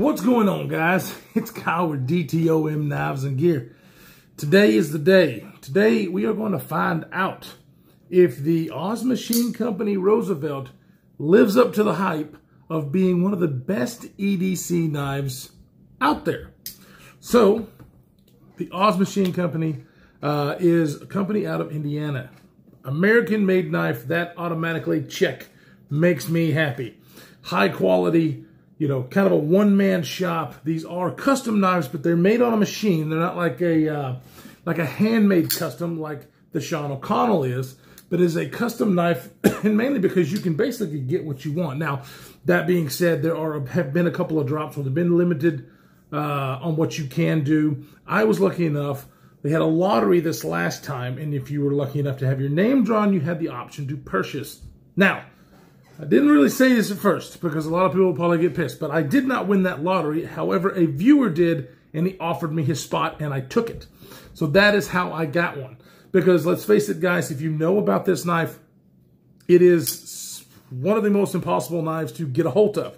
What's going on, guys? It's Kyle with DTOM Knives and Gear. Today is the day. Today we are going to find out if the Oz Machine Company Roosevelt lives up to the hype of being one of the best EDC knives out there. So, the Oz Machine Company is a company out of Indiana. American-made knife, that automatically, check, makes me happy. High quality, you know, kind of a one-man shop. These are custom knives, but they're made on a machine. They're not like a handmade custom like the Sean O'Connell is, but is a custom knife, and mainly because you can basically get what you want. Now, that being said, have been a couple of drops where they've been limited on what you can do. I was lucky enough. They had a lottery this last time, and if you were lucky enough to have your name drawn, you had the option to purchase. Now, I didn't really say this at first because a lot of people will probably get pissed, but I did not win that lottery. However, a viewer did, and he offered me his spot, and I took it. So that is how I got one. Because let's face it, guys, if you know about this knife, it is one of the most impossible knives to get a hold of.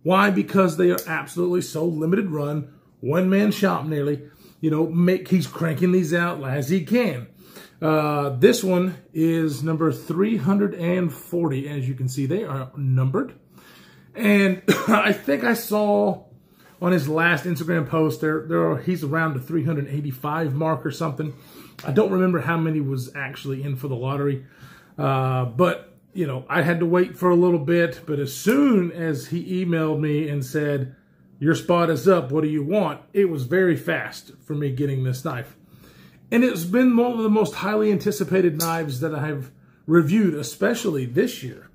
Why? Because they are absolutely so limited run, one-man shop nearly. You know, he's cranking these out as he can. This one is number 340. As you can see, they are numbered. And I think I saw on his last Instagram post, he's around the 385 mark or something. I don't remember how many was actually in for the lottery. But, you know, I had to wait for a little bit. But as soon as he emailed me and said, "Your spot is up, what do you want?" it was very fast for me getting this knife. And it's been one of the most highly anticipated knives that I have reviewed, especially this year.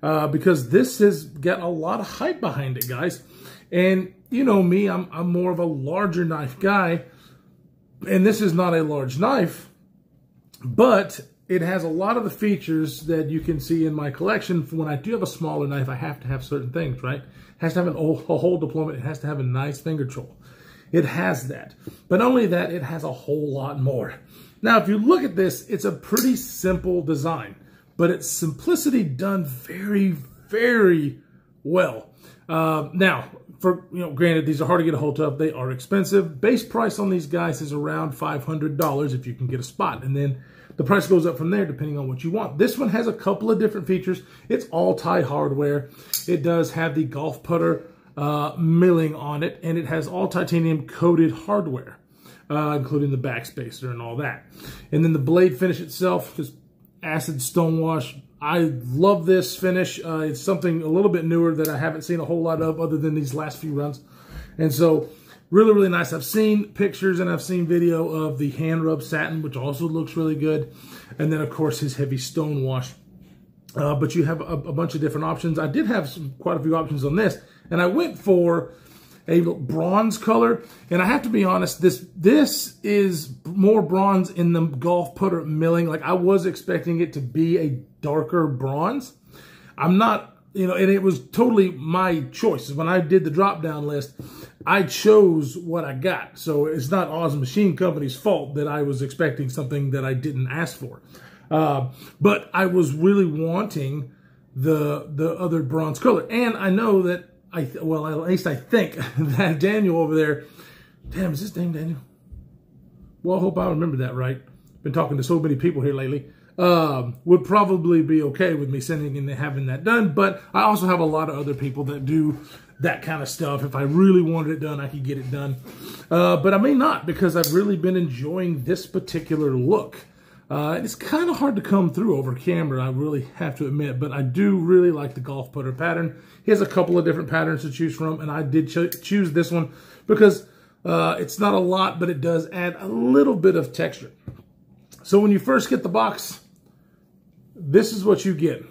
Because this has got a lot of hype behind it, guys. And you know me, I'm more of a larger knife guy. And this is not a large knife, but it has a lot of the features that you can see in my collection. When I do have a smaller knife, I have to have certain things, right? It has to have a hole deployment. It has to have a nice finger control. It has that. But not only that, it has a whole lot more. Now, if you look at this, it's a pretty simple design, but it's simplicity done very, very well. Now, granted, these are hard to get a hold of. They are expensive. Base price on these guys is around $500 if you can get a spot. And then the price goes up from there depending on what you want. This one has a couple of different features. It's all tie hardware. It does have the golf putter milling on it, and it has all titanium coated hardware, including the backspacer and all that. And then the blade finish itself, just acid stonewash. I love this finish. It's something a little bit newer that I haven't seen a whole lot of other than these last few runs. And so really, really nice. I've seen pictures and I've seen video of the hand rub satin, which also looks really good. And then, of course, his heavy stonewash. But you have a bunch of different options. I did have quite a few options on this, and I went for a bronze color. And I have to be honest, this is more bronze in the golf putter milling. Like, I was expecting it to be a darker bronze. I'm not, you know, and it was totally my choice. When I did the drop-down list, I chose what I got. So it's not Oz Machine Company's fault that I was expecting something that I didn't ask for. But I was really wanting the other bronze color. And I know that, well, at least I think that Daniel over there, damn, is this name Daniel? Well, I hope I remember that right. Been talking to so many people here lately. Would probably be okay with me sending and having that done. But I also have a lot of other people that do that kind of stuff. If I really wanted it done, I could get it done. But I may not, because I've really been enjoying this particular look. It's kind of hard to come through over camera, I really have to admit, but I do really like the golf putter pattern. He has a couple of different patterns to choose from, and I did choose this one because it's not a lot, but it does add a little bit of texture. So when you first get the box, this is what you get.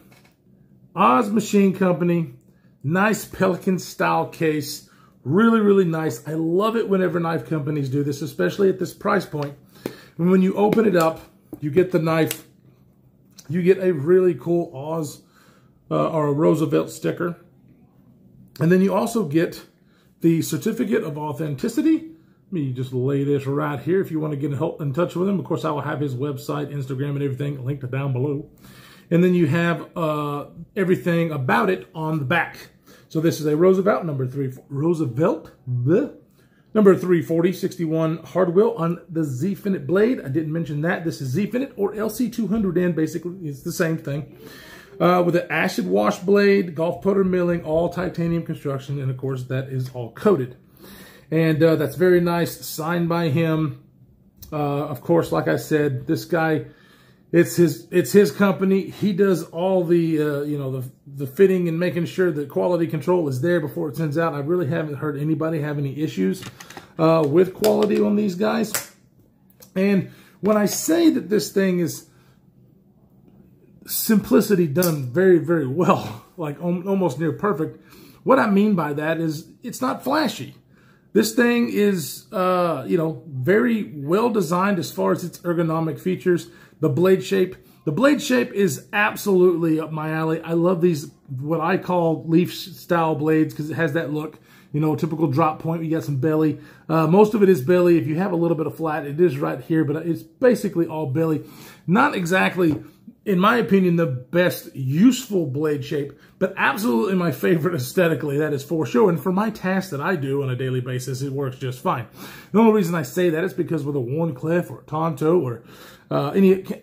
Oz Machine Company, nice Pelican style case, really, really nice. I love it whenever knife companies do this, especially at this price point. And when you open it up, you get the knife, you get a really cool Oz or a Roosevelt sticker. And then you also get the certificate of authenticity. Let me just lay this right here if you want to get in touch with him. Of course, I will have his website, Instagram, and everything linked down below. And then you have everything about it on the back. So this is a Roosevelt number 340 61 hard wheel on the Zfinit blade. I didn't mention that. This is Zfinit or LC200N. Basically, it's the same thing. With an acid wash blade, golf putter milling, all titanium construction, and of course that is all coated. And that's very nice, signed by him. Of course, like I said, this guy, it's his company. He does all the you know, the fitting and making sure that quality control is there before it sends out. I really haven't heard anybody have any issues with quality on these guys. And when I say that this thing is simplicity done very, very well, like almost near perfect, what I mean by that is it's not flashy. This thing is, you know, very well designed as far as its ergonomic features. The blade shape is absolutely up my alley. I love these, what I call leaf style blades, because it has that look. You know, typical drop point, you got some belly. Most of it is belly. If you have a little bit of flat, it is right here, but it's basically all belly. Not exactly, in my opinion, the best useful blade shape, but absolutely my favorite aesthetically, that is for sure. And for my tasks that I do on a daily basis, it works just fine. The only reason I say that is because with a Wharncliffe or a Tonto or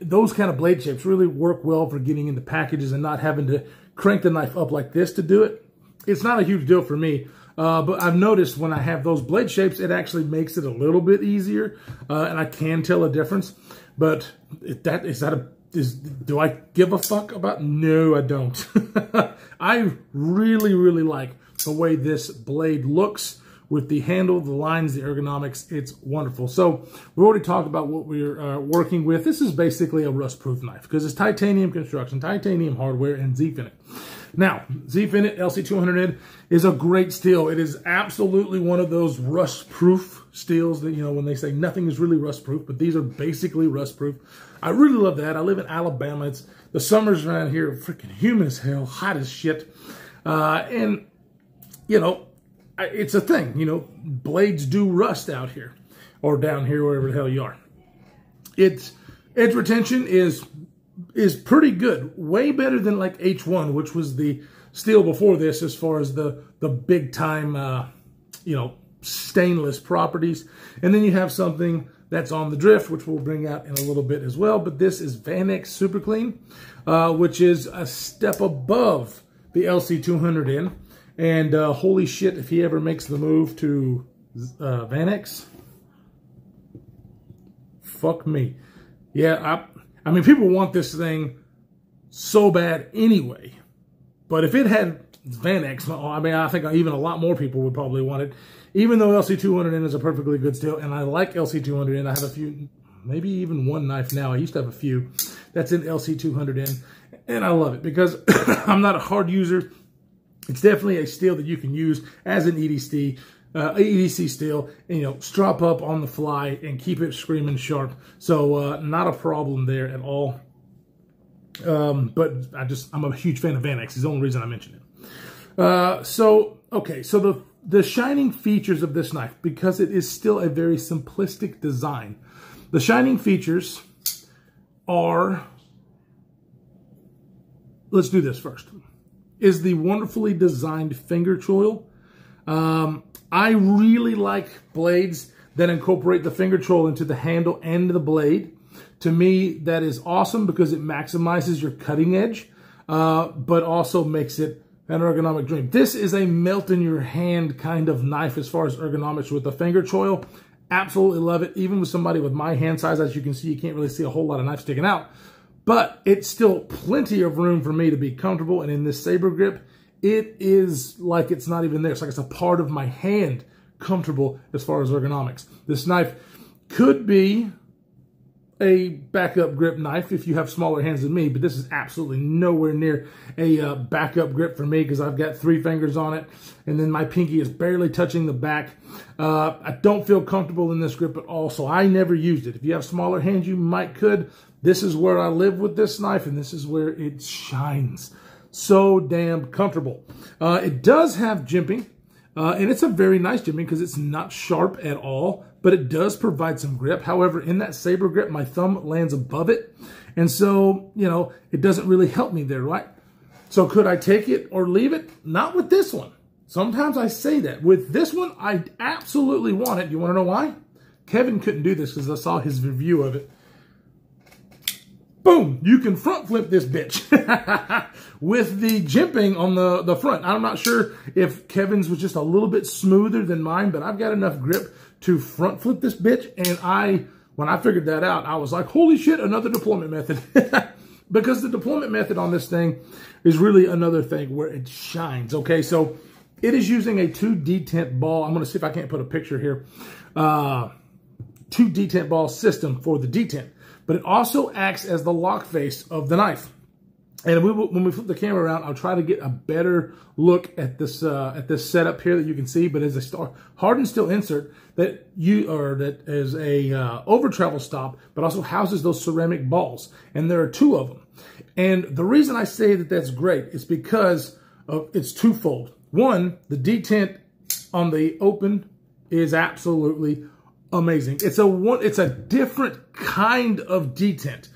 those kind of blade shapes really work well for getting into packages and not having to crank the knife up like this to do it. It's not a huge deal for me. But I've noticed when I have those blade shapes, it actually makes it a little bit easier, and I can tell a difference. But do I give a fuck about? No, I don't. I really, really like the way this blade looks with the handle, the lines, the ergonomics. It's wonderful. So we already talked about what we're working with. This is basically a rust-proof knife because it's titanium construction, titanium hardware, and Zfinit. Now, Zfinit LC200N is a great steel. It is absolutely one of those rust-proof steels that, you know, when they say nothing is really rust-proof, but these are basically rust-proof. I really love that. I live in Alabama. The summers around here are freaking humid as hell, hot as shit. And, you know, it's a thing. You know, blades do rust out here or down here, wherever the hell you are. Its edge retention is pretty good. Way better than like H1, which was the steel before this as far as the big time, you know, stainless properties. And then you have something that's on the drift, which we'll bring out in a little bit as well. But this is Vanex Super Clean, which is a step above the LC200N. And holy shit, if he ever makes the move to Vanex, fuck me. Yeah, I mean, people want this thing so bad anyway. But if it had Vanex, I mean, I think even a lot more people would probably want it. Even though LC200N is a perfectly good steel, and I like LC200N. I have a few, maybe even one knife now. I used to have a few that's in LC200N, and I love it because I'm not a hard user. It's definitely a steel that you can use as an EDC steel, and, you know, strap up on the fly and keep it screaming sharp. So not a problem there at all. But I'm a huge fan of Vanex. It's the only reason I mention it. Okay, so the shining features of this knife, because it is still a very simplistic design, the shining features are, let's do this first, is the wonderfully designed finger choil. I really like blades that incorporate the finger choil into the handle and the blade. To me, that is awesome because it maximizes your cutting edge, but also makes it an ergonomic dream. This is a melt-in-your-hand kind of knife as far as ergonomics with the finger choil. Absolutely love it. Even with somebody with my hand size, as you can see, you can't really see a whole lot of knife sticking out. But it's still plenty of room for me to be comfortable. And in this saber grip, it is like it's not even there. It's like it's a part of my hand comfortable as far as ergonomics. This knife could be a backup grip knife if you have smaller hands than me, but this is absolutely nowhere near a backup grip for me because I've got 3 fingers on it, and then my pinky is barely touching the back. I don't feel comfortable in this grip at all, so I never used it. If you have smaller hands, you might could. This is where I live with this knife, and this is where it shines. So damn comfortable. It does have jimping, and it's a very nice jimping because it's not sharp at all, but it does provide some grip. However, in that saber grip, my thumb lands above it, and so, you know, it doesn't really help me there, right? So could I take it or leave it? Not with this one. Sometimes I say that. With this one, I absolutely want it. You want to know why? Kevin couldn't do this because I saw his review of it. Boom! You can front flip this bitch with the jimping on the front. I'm not sure if Kevin's was just a little bit smoother than mine, but I've got enough grip to front flip this bitch. And when I figured that out, I was like, holy shit, another deployment method. Because the deployment method on this thing is really another thing where it shines. Okay, so it is using a 2 detent ball. I'm going to see if I can't put a picture here. 2 detent ball system for the detent. But it also acts as the lock face of the knife. And when we flip the camera around, I'll try to get a better look at this setup here that you can see. But as a hardened steel insert that is a over travel stop, but also houses those ceramic balls, and there are 2 of them. And the reason I say that that's great is because it's twofold. One, the detent on the open is absolutely amazing. It's a different kind of detent.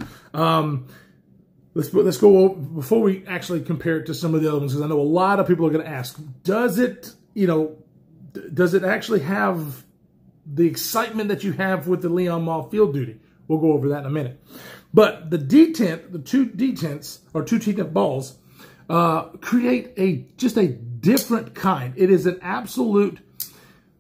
Let's go over, before we actually compare it to some of the other ones, because I know a lot of people are going to ask, does it actually have the excitement that you have with the Leon Mall Field Duty? We'll go over that in a minute. But the detent, the 2 detents, or 2 detent balls, create just a different kind. It is an absolute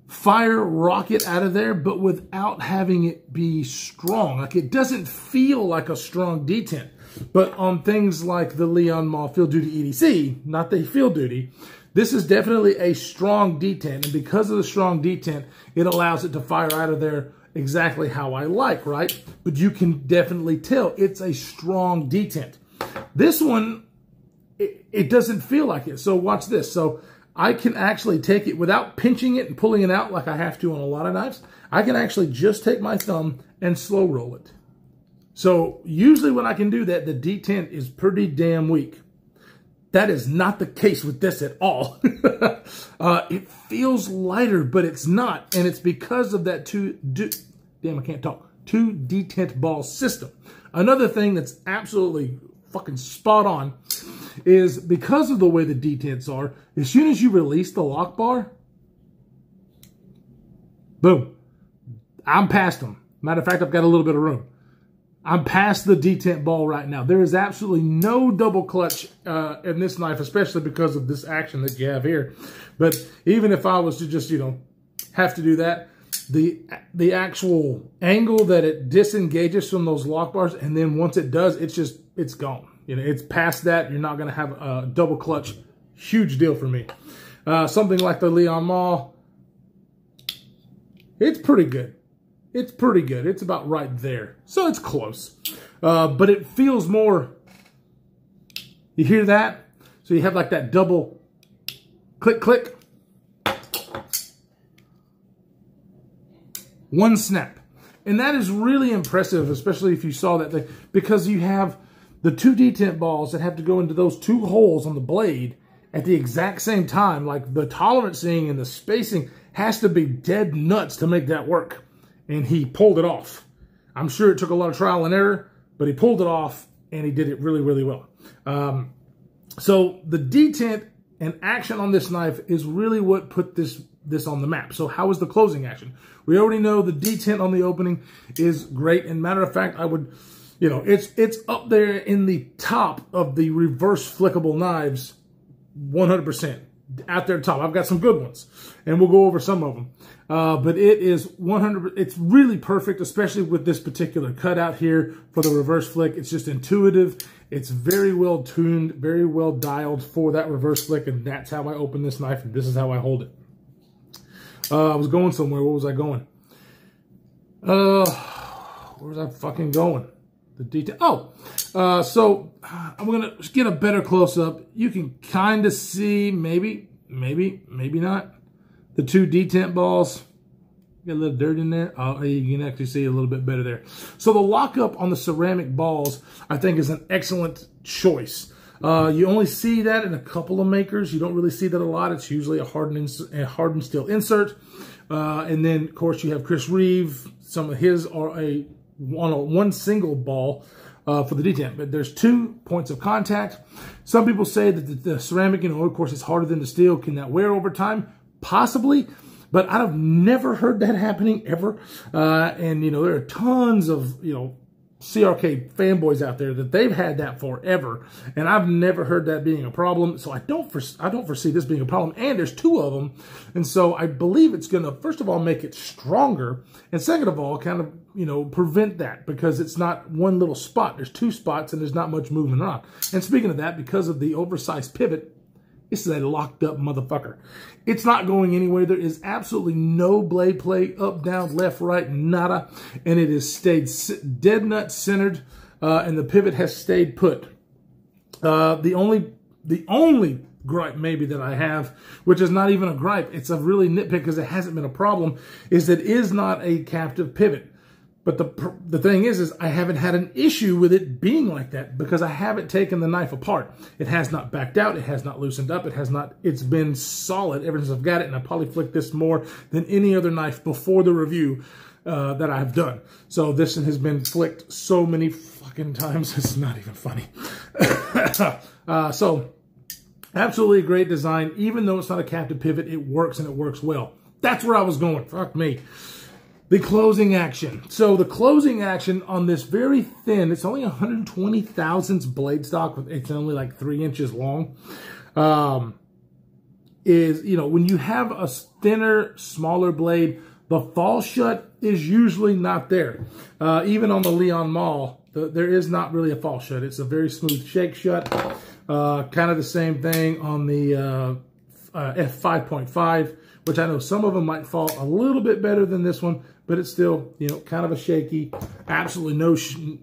fire rocket out of there, but without having it be strong. Like, it doesn't feel like a strong detent. But on things like the Leon Mall Field Duty EDC, not the Field Duty, this is definitely a strong detent. And because of the strong detent, it allows it to fire out of there exactly how I like, right? But you can definitely tell it's a strong detent. This one, it doesn't feel like it. So watch this. So I can actually take it without pinching it and pulling it out like I have to on a lot of knives. I can actually just take my thumb and slow roll it. So usually when I can do that, the detent is pretty damn weak. That is not the case with this at all. It feels lighter, but it's not. And it's because of that 2 detent ball system. Another thing that's absolutely fucking spot on is because of the way the detents are, as soon as you release the lock bar, boom, I'm past them. Matter of fact, I've got a little bit of room. I'm past the detent ball right now. There is absolutely no double clutch in this knife, especially because of this action that you have here. But even if I was to just, have to do that, the actual angle that it disengages from those lock bars, and then once it does, it's gone. It's past that. You're not going to have a double clutch. Huge deal for me. Something like the Leon Mall, it's pretty good. It's pretty good. It's about right there. So it's close. But it feels more, you hear that? So you have like that double click, click. One snap. And that is really impressive, especially if you saw that thing, because you have the 2 detent balls that have to go into those 2 holes on the blade at the exact same time. Like, the tolerancing and the spacing has to be dead nuts to make that work. And he pulled it off. I'm sure it took a lot of trial and error, but he pulled it off, and he did it really, really well. So the detent and action on this knife is really what put this on the map. So how is the closing action? We already know the detent on the opening is great. And matter of fact, I would, it's up there in the top of the reverse flickable knives, 100%. Out there top. I've got some good ones, and we'll go over some of them. But it is 100%. It's really perfect, especially with this particular cutout here for the reverse flick. It's just intuitive. It's very well tuned, very well dialed for that reverse flick, and that's how I open this knife, and this is how I hold it. I was going somewhere. Where was I going? Where was I fucking going? The detail. Oh, so I'm going to get a better close-up. You can kind of see, maybe not, the 2 detent balls. Got a little dirt in there. Oh, you can actually see a little bit better there. So the lockup on the ceramic balls, I think, is an excellent choice. You only see that in a couple of makers. You don't really see that a lot. It's usually a hardened steel insert. And then, of course, you have Chris Reeve. Some of his are on one single ball. for the detent. But there's 2 points of contact. Some people say that the ceramic, of course, it's harder than the steel. Can that wear over time? Possibly. But I've never heard that happening ever. And, there are tons of, CRK fanboys out there that they've had that forever, and I've never heard that being a problem. So I don't foresee this being a problem. And there's 2 of them, and so I believe it's going to, first of all, make it stronger, and second of all, kind of prevent that, because it's not one little spot. There's 2 spots, and there's not much movement around. And speaking of that, because of the oversized pivot, this is a locked up motherfucker. It's not going anywhere. There is absolutely no blade play, up, down, left, right, nada. And it has stayed dead nut centered, and the pivot has stayed put. The only gripe maybe that I have, which is not even a gripe, it's a really nitpick because it hasn't been a problem, is that it is not a captive pivot. But the thing is I haven't had an issue with it being like that because I haven't taken the knife apart. It has not backed out. It has not loosened up. It's been solid ever since I've got it. And I probably flicked this more than any other knife before the review that I've done. So this has been flicked so many fucking times. It's not even funny. So absolutely a great design. Even though it's not a captive pivot, it works, and it works well. That's where I was going. Fuck me. The closing action. So the closing action on this very thin, it's only 120 thousandths blade stock. It's only like 3 inches long. Is, when you have a thinner, smaller blade, the fall shut is usually not there. Even on the Leon Mall, there is not really a fall shut. It's a very smooth shake shut. Kind of the same thing on the F5.5, which I know some of them might fall a little bit better than this one, but it's still, kind of a shaky. Absolutely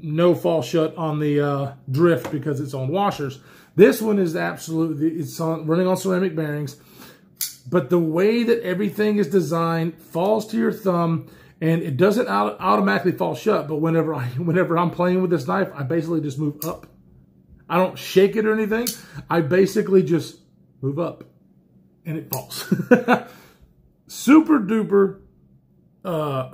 no fall shut on the drift because it's on washers. This one is absolutely, running on ceramic bearings, but the way that everything is designed falls to your thumb, and it doesn't automatically fall shut. But whenever I'm playing with this knife, I basically just move up. I don't shake it or anything. I basically just move up, and it falls. Super duper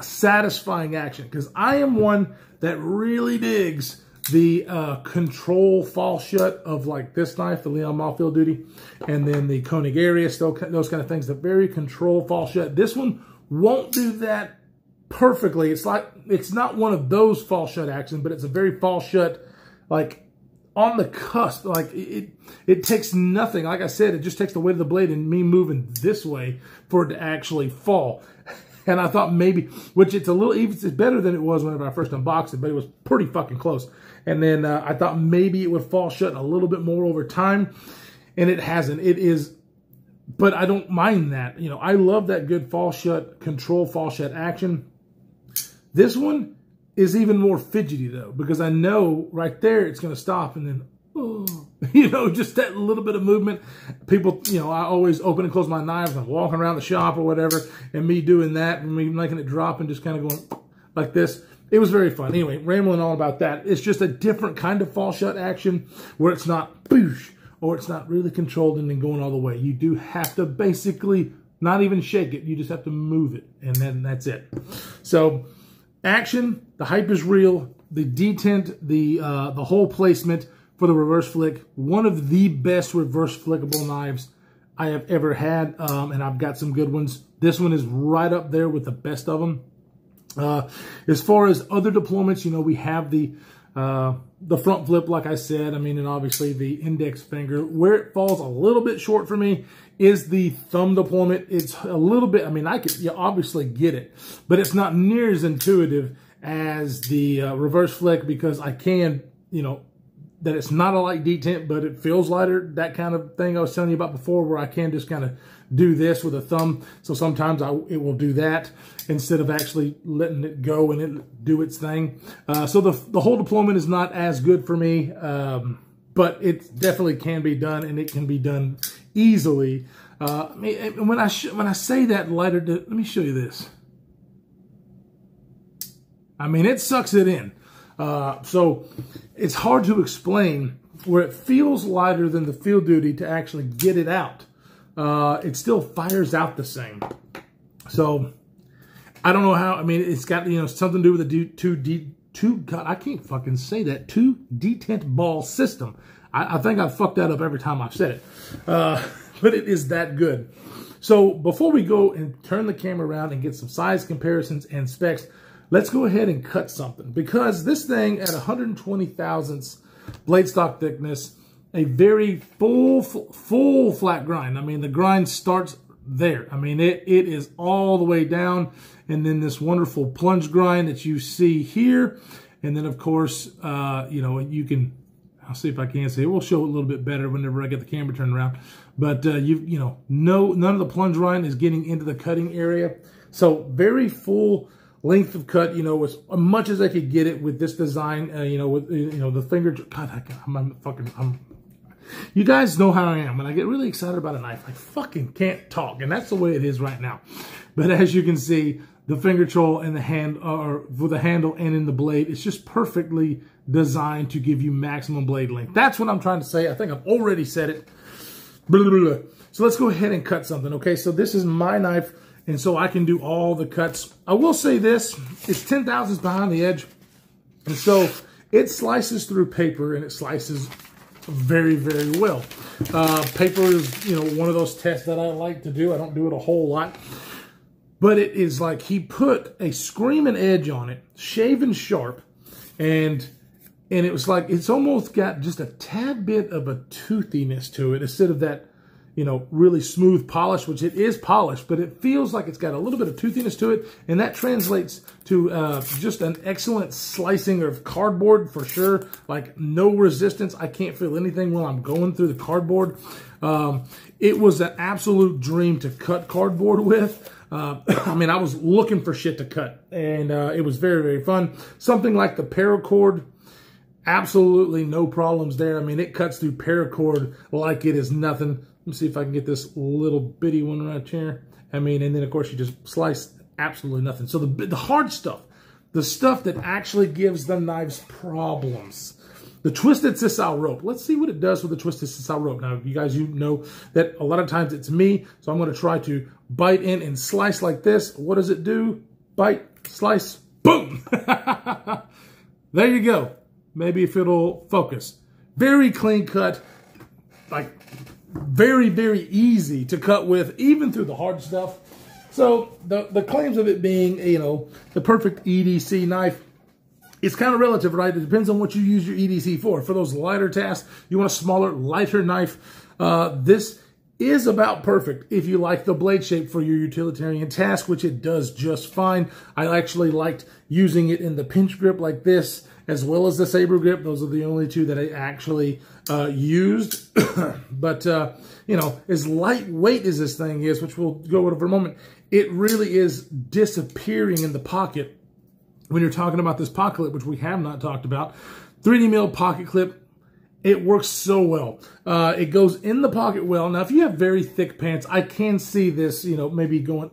satisfying action, because I am one that really digs the control fall shut of like this knife, the Leon Mall Field Duty, and then the Koenig Arius, those kind of things, the very control fall shut. This one won't do that perfectly. It's not one of those fall shut actions, but it's a very fall shut, like on the cusp. Like it takes nothing. Like I said, it just takes the weight of the blade and me moving this way for it to actually fall. And I thought maybe, which it's better than it was whenever I first unboxed it, but it was pretty fucking close. And then I thought maybe it would fall shut a little bit more over time, and it hasn't. It is, but I don't mind that. I love that good fall shut, control fall shut action. This one is even more fidgety though, because I know right there it's going to stop, and then, just that little bit of movement. People, I always open and close my knives. I'm walking around the shop or whatever, and me doing that and me making it drop and just kind of going like this. It was very fun. Anyway, rambling on about that. It's just a different kind of fall shut action where it's not boosh, or it's not really controlled and then going all the way. You do have to basically not even shake it. You just have to move it, and then that's it. So action, the hype is real. The detent, the whole placement for the reverse flick, one of the best reverse flickable knives I have ever had, and I've got some good ones. This one is right up there with the best of them. As far as other deployments, we have the front flip, like I said. I mean, and obviously the index finger. Where it falls a little bit short for me is the thumb deployment. It's a little bit, I mean, you obviously get it, but it's not near as intuitive as the reverse flick, because I can, that it's not a light detent, but it feels lighter. That kind of thing I was telling you about before, where I can just kind of do this with a thumb. So sometimes it will do that instead of actually letting it go and it do its thing. So the whole deployment is not as good for me, but it definitely can be done, and it can be done easily. I mean, when I say that lighter, let me show you this. I mean, it sucks it in. So it's hard to explain where it feels lighter than the Field Duty to actually get it out. It still fires out the same. So I don't know how. I mean, it's got, something to do with the God, I can't fucking say that, 2 detent ball system. I think I've fucked that up every time I've said it. But it is that good. So before we go and turn the camera around and get some size comparisons and specs, let's go ahead and cut something. Because this thing at 120 thousandths blade stock thickness, a very full flat grind. I mean, the grind starts there. I mean, it is all the way down. And then this wonderful plunge grind that you see here. And then, of course, you know, you can, I'll see if I can see it. We'll show it a little bit better whenever I get the camera turned around. But, you know, none of the plunge grind is getting into the cutting area. So very full length of cut, you know, as much as I could get it with this design, you know, with, you know, the finger, God, you guys know how I am. When I get really excited about a knife, I fucking can't talk. And that's the way it is right now. But as you can see, the finger choil and the hand, or for the handle and in the blade, it's just perfectly designed to give you maximum blade length. That's what I'm trying to say. I think I've already said it. Blah, blah, blah. So let's go ahead and cut something, okay? So this is my knife, and so I can do all the cuts. I will say this, it's 10 thousandths behind the edge, and so it slices through paper, and it slices very, very well. Paper is, you know, one of those tests that I like to do. I don't do it a whole lot. But it is like he put a screaming edge on it, shaven sharp, and it was like it's almost got just a tad bit of a toothiness to it instead of that, you know, really smooth polish, which it is polished, but it feels like it's got a little bit of toothiness to it, and that translates to just an excellent slicing of cardboard for sure. Like no resistance. I can't feel anything while I'm going through the cardboard. It was an absolute dream to cut cardboard with. I mean, I was looking for shit to cut, and it was very, very fun. Something like the paracord, absolutely no problems there. I mean, it cuts through paracord like it is nothing. Let me see if I can get this little bitty one right here. I mean, and then, of course, you just slice absolutely nothing. So the hard stuff, the stuff that actually gives the knives problems, the twisted sisal rope. Let's see what it does with the twisted sisal rope. Now, you guys, you know that a lot of times it's me, so I'm going to try to bite in and slice like this. What does it do? Bite, slice, boom! There you go. Maybe if it'll focus. Very clean cut, like very, very easy to cut with, even through the hard stuff. So the claims of it being, you know, the perfect EDC knife, it's kind of relative, right? It depends on what you use your EDC for. For those lighter tasks, you want a smaller, lighter knife. This is about perfect if you like the blade shape for your utilitarian task, which it does just fine. I actually liked using it in the pinch grip like this, as well as the saber grip. Those are the only two that I actually used. But, you know, as lightweight as this thing is, which we'll go over in a moment, it really is disappearing in the pocket. When you're talking about this pocket clip, which we have not talked about, 3D mill pocket clip, it works so well. It goes in the pocket well. Now, if you have very thick pants, I can see this, you know, maybe going,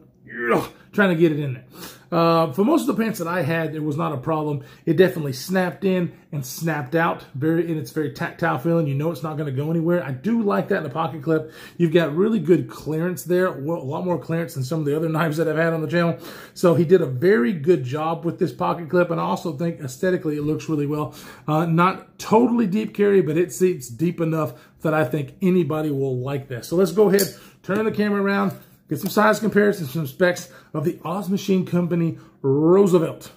trying to get it in there. For most of the pants that I had, it was not a problem. It definitely snapped in and snapped out. And it's very tactile feeling. You know it's not going to go anywhere. I do like that in the pocket clip. You've got really good clearance there. Well, a lot more clearance than some of the other knives that I've had on the channel. So he did a very good job with this pocket clip. And I also think aesthetically it looks really well. Not totally deep carry, but it seats deep enough that I think anybody will like this. So let's go ahead, turn the camera around, get some size comparisons, some specs of the Oz Machine Company Roosevelt.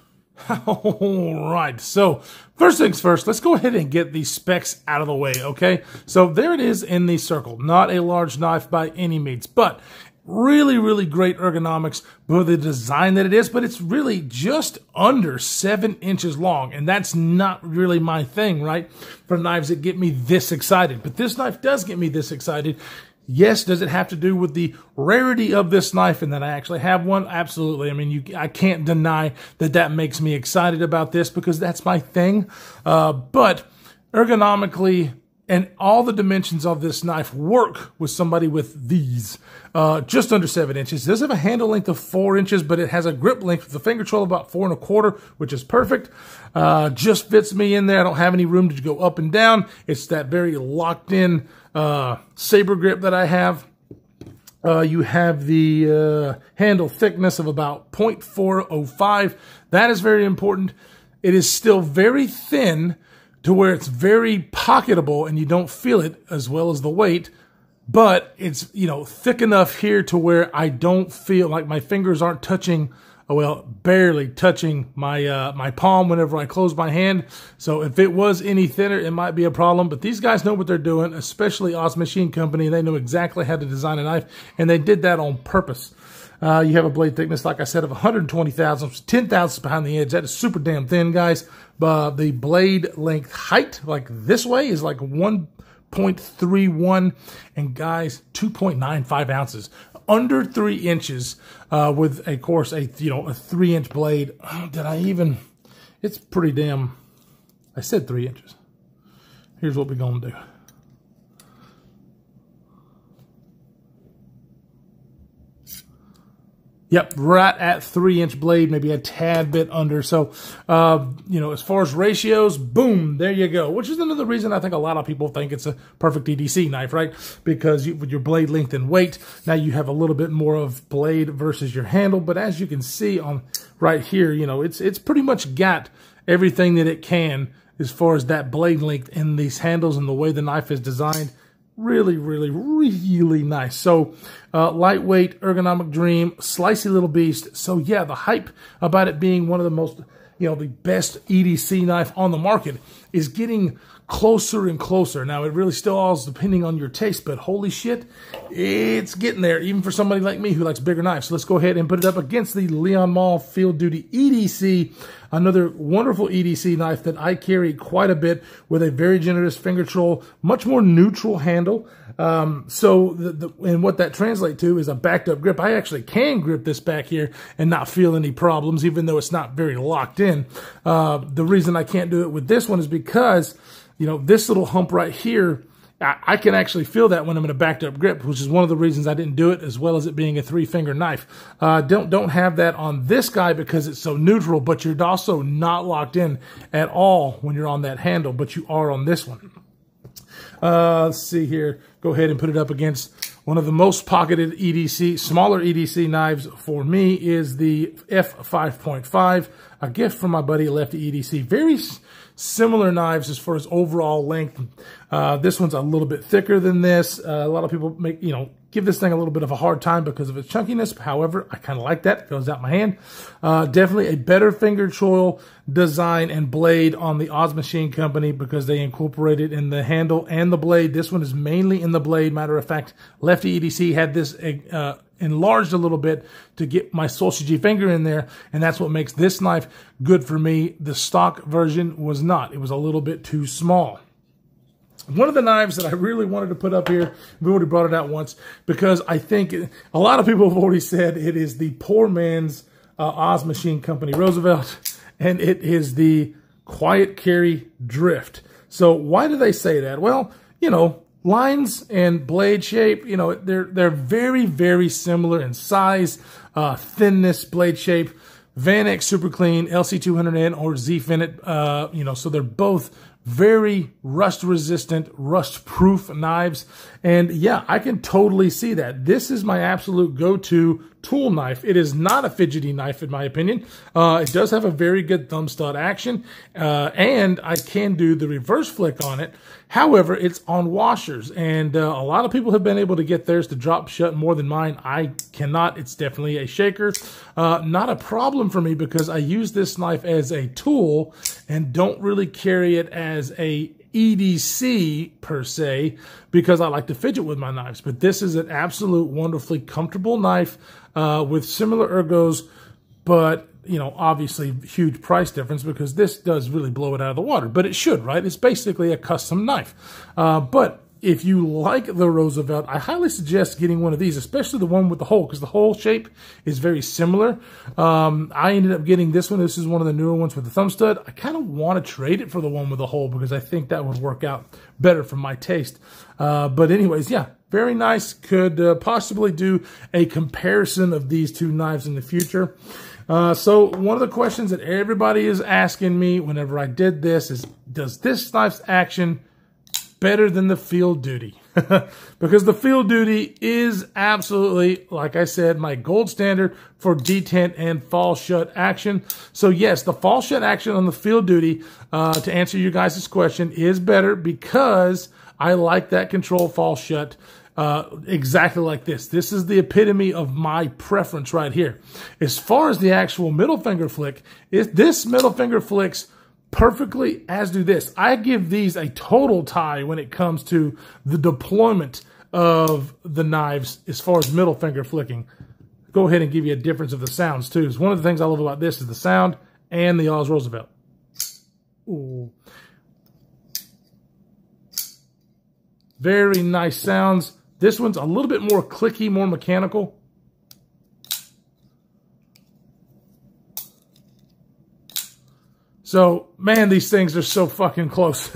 All right, so first things first, let's go ahead and get these specs out of the way, okay? So there it is in the circle. Not a large knife by any means, but really, really great ergonomics for the design that it is, but it's really just under 7 inches long, and that's not really my thing, right? For knives that get me this excited, but this knife does get me this excited. Yes, does it have to do with the rarity of this knife and that I actually have one? Absolutely. I mean, I can't deny that that makes me excited about this because that's my thing. But ergonomically, and all the dimensions of this knife work with somebody with these. Just under 7 inches. It does have a handle length of 4 inches, but it has a grip length with the finger choil about 4 1/4, which is perfect. Just fits me in there. I don't have any room to go up and down. It's that very locked in saber grip that I have. You have the handle thickness of about 0.405. That is very important. it is still very thin to where it's very pocketable and you don't feel it as well as the weight. But it's, you know, thick enough here to where I don't feel like my fingers aren't touching, well, barely touching my my palm whenever I close my hand. So if it was any thinner, it might be a problem. But these guys know what they're doing, especially Oz Machine Company. They know exactly how to design a knife, and they did that on purpose. You have a blade thickness, like I said, of 120 thousandths, 10 thousandths behind the edge. That is super damn thin, guys. But the blade length height, like this way, is like 1.31, and guys, 2.95 ounces, under 3 inches, with, of course, a 3-inch blade. Oh, did I even? It's pretty damn. I said 3 inches. Here's what we're gonna do. Yep, right at 3-inch blade, maybe a tad bit under. So, you know, as far as ratios, boom, there you go. Which is another reason I think a lot of people think it's a perfect EDC knife, right? Because with your blade length and weight, now you have a little bit more of blade versus your handle. But as you can see on right here, you know, it's pretty much got everything that it can as far as that blade length in these handles and the way the knife is designed. Really, really, really nice. So, lightweight, ergonomic dream, slicey little beast. So, yeah, the hype about it being one of the most, you know, the best EDC knife on the market is getting closer and closer. Now, it really still all is depending on your taste, but holy shit, it's getting there, even for somebody like me who likes bigger knives. So let's go ahead and put it up against the Leon Mall Field Duty EDC, another wonderful EDC knife that I carry quite a bit with a very generous finger control, much more neutral handle. And what that translates to is a backed up grip. I actually can grip this back here and not feel any problems, even though it's not very locked in. The reason I can't do it with this one is because, you know, this little hump right here, I can actually feel that when I'm in a backed up grip, which is one of the reasons I didn't do it, as well as it being a 3-finger knife. Don't have that on this guy because it's so neutral, but you're also not locked in at all when you're on that handle, but you are on this one. Let's see here. Go ahead and put it up against one of the most pocketed EDC, smaller EDC knives for me is the F5.5, a gift from my buddy Lefty EDC. Very similar knives as far as overall length. This one's a little bit thicker than this. A lot of people give this thing a little bit of a hard time because of its chunkiness. However, I kind of like that. It goes out my hand. Definitely a better finger choil design and blade on the Oz Machine Company because they incorporated in the handle and the blade. This one is mainly in the blade. Matter of fact, Lefty EDC had this enlarged a little bit to get my Solstice finger in there, and that's what makes this knife good for me. The stock version was not. It was a little bit too small. One of the knives that I really wanted to put up here, we already brought it out once, because I think a lot of people have already said it is the poor man's Oz Machine Company Roosevelt, and it is the Quiet Carry Drift. So why do they say that? Well, you know, lines and blade shape, you know, they're very, very similar in size, thinness, blade shape. Vanex Super Clean, LC200N, or Z-Finit, you know, so they're both very rust-resistant, rust-proof knives. And yeah, I can totally see that. This is my absolute go-to tool knife. It is not a fidgety knife, in my opinion. It does have a very good thumb stud action, and I can do the reverse flick on it. However, it's on washers, and a lot of people have been able to get theirs to drop shut more than mine. I cannot. It's definitely a shaker. Not a problem for me because I use this knife as a tool and don't really carry it as a EDC per se because I like to fidget with my knives. But this is an absolute wonderfully comfortable knife with similar ergos, but you know, obviously huge price difference because this does really blow it out of the water, but it should, right? It's basically a custom knife. But if you like the Roosevelt, I highly suggest getting one of these, especially the one with the hole, because the hole shape is very similar. I ended up getting this one. This is one of the newer ones with the thumb stud. I kind of want to trade it for the one with the hole because I think that would work out better for my taste. But anyways, yeah, very nice. Could possibly do a comparison of these two knives in the future. So one of the questions that everybody is asking me whenever I did this is, does this knife's action better than the Field Duty? because the Field Duty is absolutely, like I said, my gold standard for detent and fall shut action. So yes, the fall shut action on the Field Duty, to answer you guys' question, is better because I like that control fall shut exactly like this. This is the epitome of my preference right here. As far as the actual middle finger flick, this middle finger flicks perfectly, as do this. I give these a total tie when it comes to the deployment of the knives as far as middle finger flicking. Go ahead and give you a difference of the sounds too. One of the things I love about this is the sound and the Oz Roosevelt. Ooh. Very nice sounds. This one's a little bit more clicky, more mechanical. So, man, these things are so fucking close.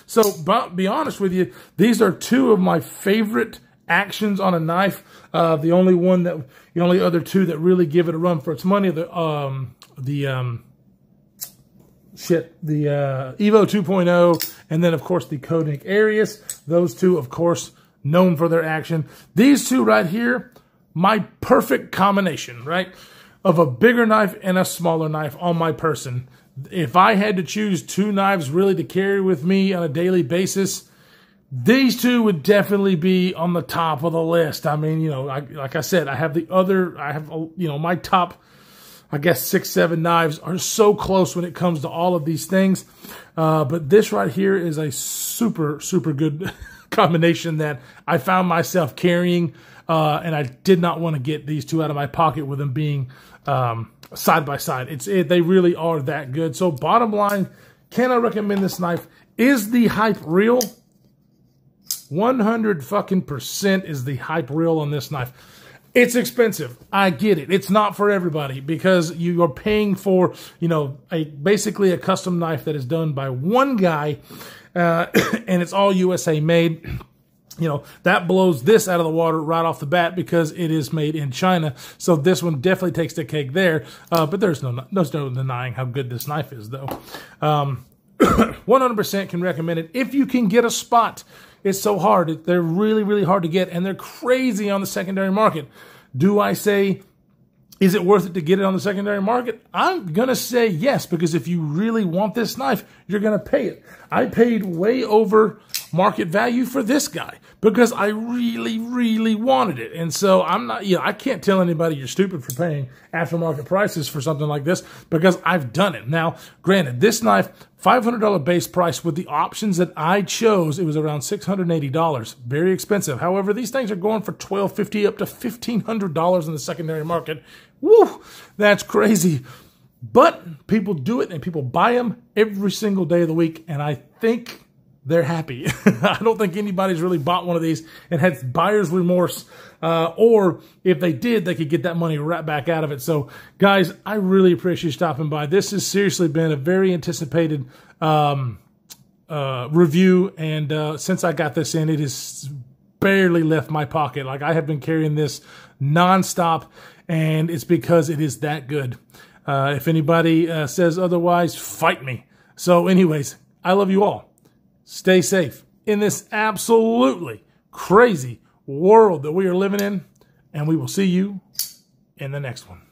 So, but be honest with you, these are two of my favorite actions on a knife. The only other two that really give it a run for its money, the Evo 2.0, and then of course the Koenig Arius. Those two, of course, known for their action. These two right here, my perfect combination, right, of a bigger knife and a smaller knife on my person. If I had to choose two knives really to carry with me on a daily basis, these two would definitely be on the top of the list. I mean, you know, like I said, I have my top, I guess, 6, 7 knives are so close when it comes to all of these things. But this right here is a super, super good combination that I found myself carrying. And I did not want to get these two out of my pocket with them being side by side. They really are that good. So bottom line, can I recommend this knife? Is the hype real? 100% is the hype real on this knife. It's expensive. I get it. It's not for everybody because you are paying for, you know, basically a custom knife that is done by one guy, and it's all USA made. You know, that blows this out of the water right off the bat because it is made in China. So this one definitely takes the cake there. But there's no denying how good this knife is, though. 100% can recommend it if you can get a spot. It's so hard. They're really, really hard to get, and they're crazy on the secondary market. Do I say, is it worth it to get it on the secondary market? I'm going to say yes, because if you really want this knife, you're going to pay it. I paid way over market value for this guy because I really, really wanted it. And so I'm not, I can't tell anybody you're stupid for paying aftermarket prices for something like this because I've done it. Now, granted, this knife, $500 base price with the options that I chose, it was around $680. Very expensive. However, these things are going for $1,250 up to $1,500 in the secondary market. Woo, that's crazy. But people do it and people buy them every single day of the week. And I think they're happy. I don't think anybody's really bought one of these and had buyer's remorse. Or if they did, they could get that money right back out of it. So, guys, I really appreciate you stopping by. This has seriously been a very anticipated review. And since I got this in, it has barely left my pocket. Like, I have been carrying this nonstop, and it's because it is that good. If anybody says otherwise, fight me. So, anyways, I love you all. Stay safe in this absolutely crazy world that we are living in, and we will see you in the next one.